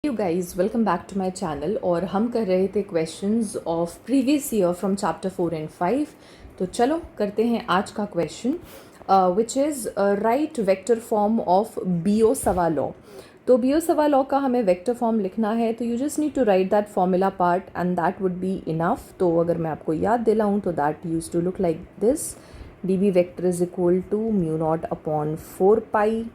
You guys welcome back to my channel. और हम कर रहे थे questions of previous year from chapter 4 and 5। तो चलो करते हैं आज का question which is right vector form of बियोसवा लॉ। तो बियोसवा लॉ का हमें वेक्टर फॉर्म लिखना है, तो you just need to write that formula part and that would be enough. तो अगर मैं आपको याद दिलाऊँ तो that use to look like this: D B vector is equal to mu not upon 4 pi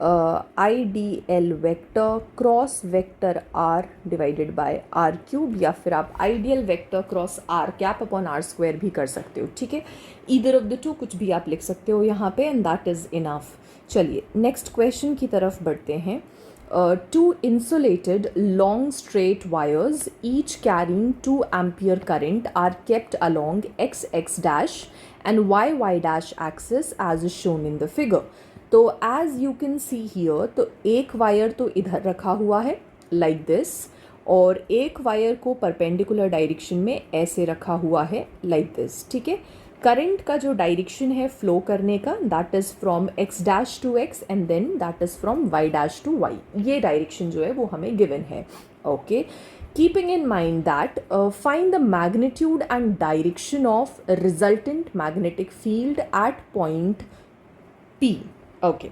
I D L vector cross vector R divided by R cube, या फिर आप ideal vector cross R cap upon R square भी कर सकते हो। ठीक है, either of the two कुछ भी आप लिख सकते हो यहाँ पे एंड दैट इज़ इनफ। चलिए नेक्स्ट क्वेश्चन की तरफ बढ़ते हैं। Two insulated long straight wires each carrying 2 ampere current are kept along x dash and y dash axis as is shown in the figure. तो as you can see here, तो एक wire तो इधर रखा हुआ है लाइक दिस, और एक वायर को परपेंडिकुलर डायरेक्शन में ऐसे रखा हुआ है लाइक दिस। ठीक है, करंट का जो डायरेक्शन है फ्लो करने का, that is from x dash to x and then that is from y dash to y। ये डायरेक्शन जो है वो हमें गिवन है। Okay, keeping in mind that find the magnitude and direction of resultant magnetic field at point P। Okay,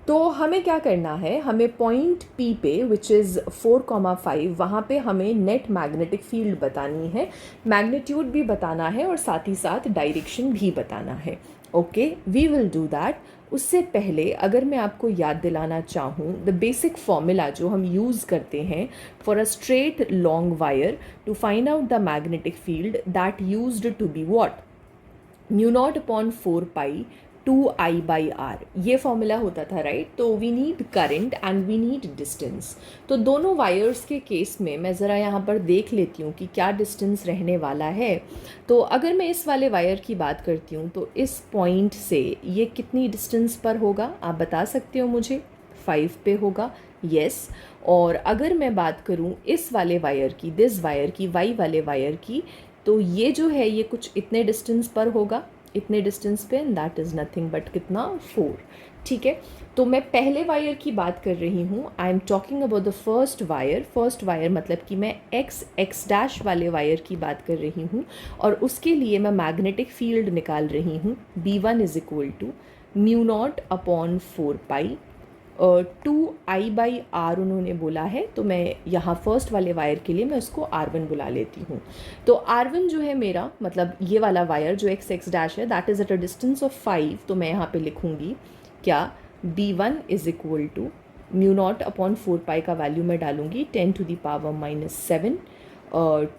तो हमें क्या करना है, हमें पॉइंट P पे विच इज़ 4,5 वहाँ पे हमें नेट मैग्नेटिक फील्ड बतानी है, मैग्नीट्यूड भी बताना है और साथ ही साथ डायरेक्शन भी बताना है। Okay, we will do that. उससे पहले अगर मैं आपको याद दिलाना चाहूँ द बेसिक फॉर्मूला जो हम यूज़ करते हैं for a straight long wire to find out the magnetic field, that used to be what, mu not upon 4 pi 2I by R, ये फॉर्मूला होता था राइट। तो we need current and we need distance. तो दोनों wires के case में मैं ज़रा यहाँ पर देख लेती हूँ कि क्या डिस्टेंस रहने वाला है। तो अगर मैं इस वाले वायर की बात करती हूँ तो इस पॉइंट से ये कितनी डिस्टेंस पर होगा, आप बता सकते हो मुझे? 5 पे होगा, यस। और अगर मैं बात करूँ इस वाले वायर की, दिस वायर की, वाई वाले वायर की, तो ये जो है ये कुछ इतने डिस्टेंस पर होगा, इतने डिस्टेंस पे, and that is nothing but कितना, 4। ठीक है, तो मैं पहले वायर की बात कर रही हूँ। I am talking about the first wire. First wire मतलब कि मैं एक्स डैश वाले वायर की बात कर रही हूँ, और उसके लिए मैं मैग्नेटिक फील्ड निकाल रही हूँ। B1 is equal to mu not upon 4 pi 2I by R उन्होंने बोला है, तो मैं यहाँ फर्स्ट वाले वायर के लिए मैं उसको R1 बुला लेती हूँ। तो R1 जो है मेरा, मतलब ये वाला वायर जो x डैश है, that is at a distance of 5। तो मैं यहाँ पे लिखूँगी क्या, B1 is equal to mu not upon 4 pi का वैल्यू मैं डालूँगी 10 टू द पावर -7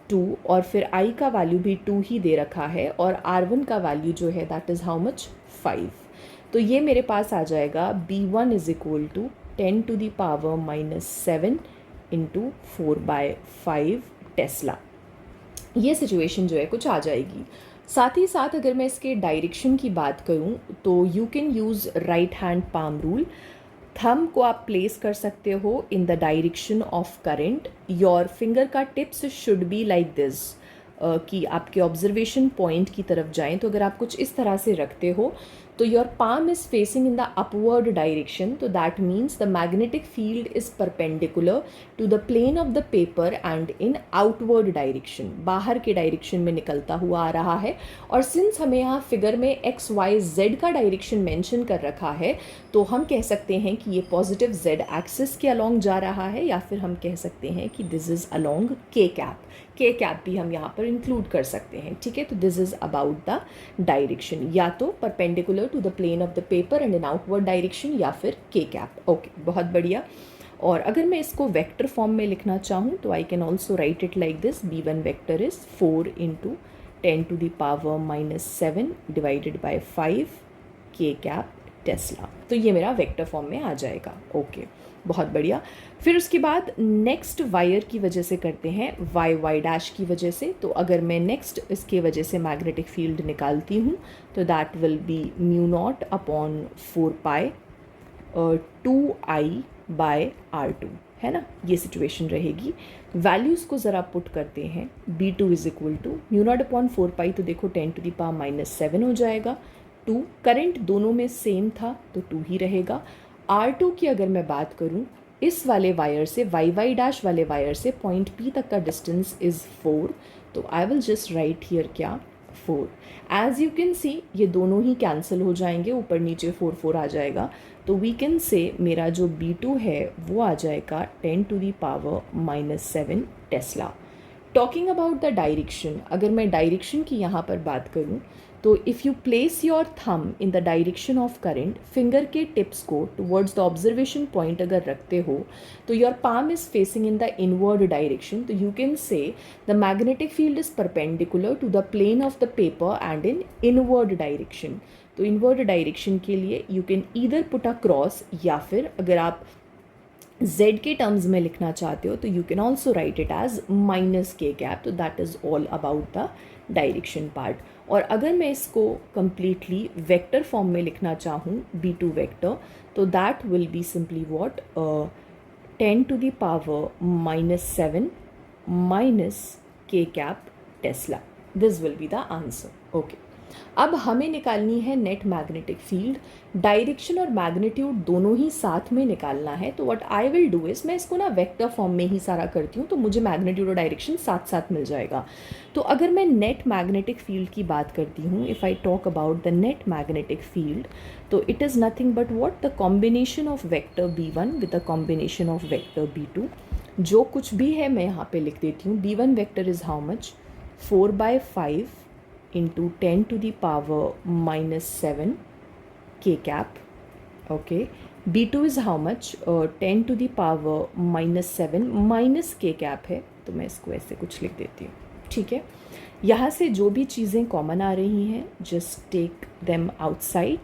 2, और फिर I का वैल्यू भी 2 ही दे रखा है, और R1 का वैल्यू जो है दैट इज़ हाउ मच, 5। तो ये मेरे पास आ जाएगा B1 is equal to 10 to the power -7 into 4/5 tesla. ये सिचुएशन जो है कुछ आ जाएगी। साथ ही साथ अगर मैं इसके डायरेक्शन की बात करूं तो you can use right hand palm rule. Thumb को आप प्लेस कर सकते हो in the direction of current. Your finger का tips should be like this, कि आपके ऑब्जर्वेशन पॉइंट की तरफ जाएं। तो अगर आप कुछ इस तरह से रखते हो तो your palm is facing in the upward direction, तो that means the magnetic field is perpendicular to the plane of the paper and in outward direction, बाहर के डायरेक्शन में निकलता हुआ आ रहा है। और सिंस हमें यहाँ फिगर में XYZ का डायरेक्शन मेंशन कर रखा है, तो हम कह सकते हैं कि ये पॉजिटिव Z एक्सिस के अलोंग जा रहा है, या फिर हम कह सकते हैं कि this is along K cap. K cap भी हम यहाँ पर इंक्लूड कर सकते हैं। ठीक है, तो this is about the direction, या तो perpendicular to the plane of the paper and in outward direction, या फिर K कैप। ओके, बहुत बढ़िया। और अगर मैं इसको वेक्टर फॉर्म में लिखना चाहूँ तो I can also write it like this: B1 vector is 4 into 10 to the power -7 divided by 5 K cap tesla. तो ये मेरा वेक्टर फॉर्म में आ जाएगा। ओके, बहुत बढ़िया। फिर उसके बाद नेक्स्ट वायर की वजह से करते हैं, वाई डैश की वजह से। तो अगर मैं नेक्स्ट इसके वजह से मैग्नेटिक फील्ड निकालती हूँ तो that will be mu not upon 4 pi 2I by R2, है ना। ये सिचुएशन रहेगी। वैल्यूज़ को ज़रा पुट करते हैं। B2 is equal to mu not upon 4 pi, तो देखो 10 टू द पावर -7 हो जाएगा। 2, करंट दोनों में सेम था तो 2 ही रहेगा। R2 की अगर मैं बात करूं, इस वाले वायर से y डैश वाले वायर से पॉइंट P तक का डिस्टेंस इज़ 4, तो I will just right here क्या 4। एज यू कैन सी ये दोनों ही कैंसिल हो जाएंगे, ऊपर नीचे 4 4 आ जाएगा, तो वी कैन से मेरा जो B2 है वो आ जाएगा 10⁻⁻7 tesla. Talking about the direction, अगर मैं डायरेक्शन की यहाँ पर बात करूँ तो if you place your thumb in the direction of current, finger के टिप्स को टुवर्ड्स द ऑब्जर्वेशन पॉइंट अगर रखते हो तो your palm is facing in the inward direction, तो you can say the magnetic field is perpendicular to the plane of the paper and in inward direction. तो inward direction के लिए you can either put a cross, या फिर अगर आप z के terms में लिखना चाहते हो तो you can also write it as -k, तो that is all about the direction part. और अगर मैं इसको कम्प्लीटली वेक्टर फॉर्म में लिखना चाहूँ B2 वेक्टर, तो that will be simply what 10⁻⁻7 -k Tesla. This will be the answer. Okay, अब हमें निकालनी है नेट मैग्नेटिक फील्ड। डायरेक्शन और मैग्नीट्यूड दोनों ही साथ में निकालना है, तो what I will do is मैं इसको ना वेक्टर फॉर्म में ही सारा करती हूँ, तो मुझे मैग्नीट्यूड और डायरेक्शन साथ साथ मिल जाएगा। तो अगर मैं नेट मैग्नेटिक फील्ड की बात करती हूँ, if I talk about the net magnetic field, तो it is nothing but what the combination of vector B1 with the combination of vector B2। जो कुछ भी है मैं यहाँ पे लिख देती हूँ। B1 vector is how much, 4/5 into 10⁻⁻7 k cap. Okay, B2 is how much, 10⁻⁻7 minus k cap है, तो मैं इसको ऐसे कुछ लिख देती हूँ। ठीक है, यहाँ से जो भी चीज़ें कॉमन आ रही हैं जस्ट टेक देम आउटसाइड।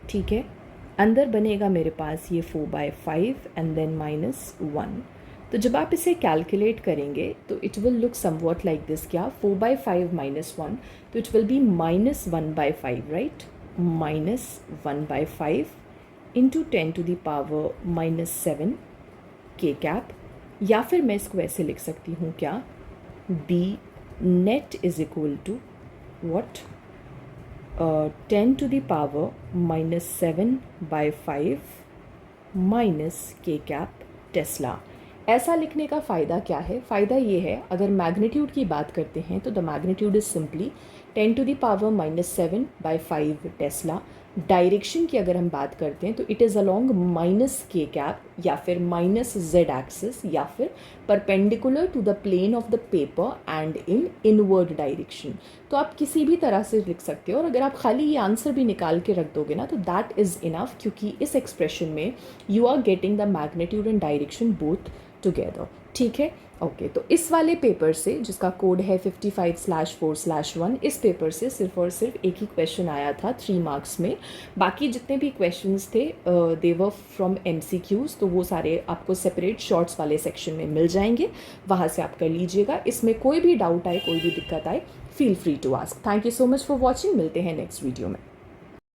ठीक है, अंदर बनेगा मेरे पास ये 4/5 एंड देन -1। तो जब आप इसे कैलकुलेट करेंगे तो it will look somewhat like this, क्या 4/5 -1, तो it will be -1/5, right, -1/5 into 10⁻⁻7 k cap, या फिर मैं इसको ऐसे लिख सकती हूँ क्या, B net is equal to what 10⁻⁻7/5 -k cap tesla. ऐसा लिखने का फ़ायदा क्या है? फ़ायदा ये है, अगर मैग्नीट्यूड की बात करते हैं तो the magnitude is simply 10⁻⁻7/5 tesla. Direction की अगर हम बात करते हैं तो it is along -k cap, या फिर -z एक्सिस, या फिर perpendicular to the plane of the paper and in inward direction. तो आप किसी भी तरह से लिख सकते हो, और अगर आप खाली ये आंसर भी निकाल के रख दोगे ना तो दैट इज़ इनफ, क्योंकि इस एक्सप्रेशन में you are getting the magnitude and direction both together. ठीक है, ओके, तो इस वाले पेपर से जिसका कोड है 55/4/1, इस पेपर से सिर्फ और सिर्फ एक ही क्वेश्चन आया था 3 मार्क्स में। बाकी जितने भी क्वेश्चंस थे दे वर फ्रॉम MCQs, तो वो सारे आपको सेपरेट शॉर्ट्स वाले सेक्शन में मिल जाएंगे, वहाँ से आप कर लीजिएगा। इसमें कोई भी डाउट आए, कोई भी दिक्कत आए, feel free to ask. Thank you so much for watching, मिलते हैं नेक्स्ट वीडियो में।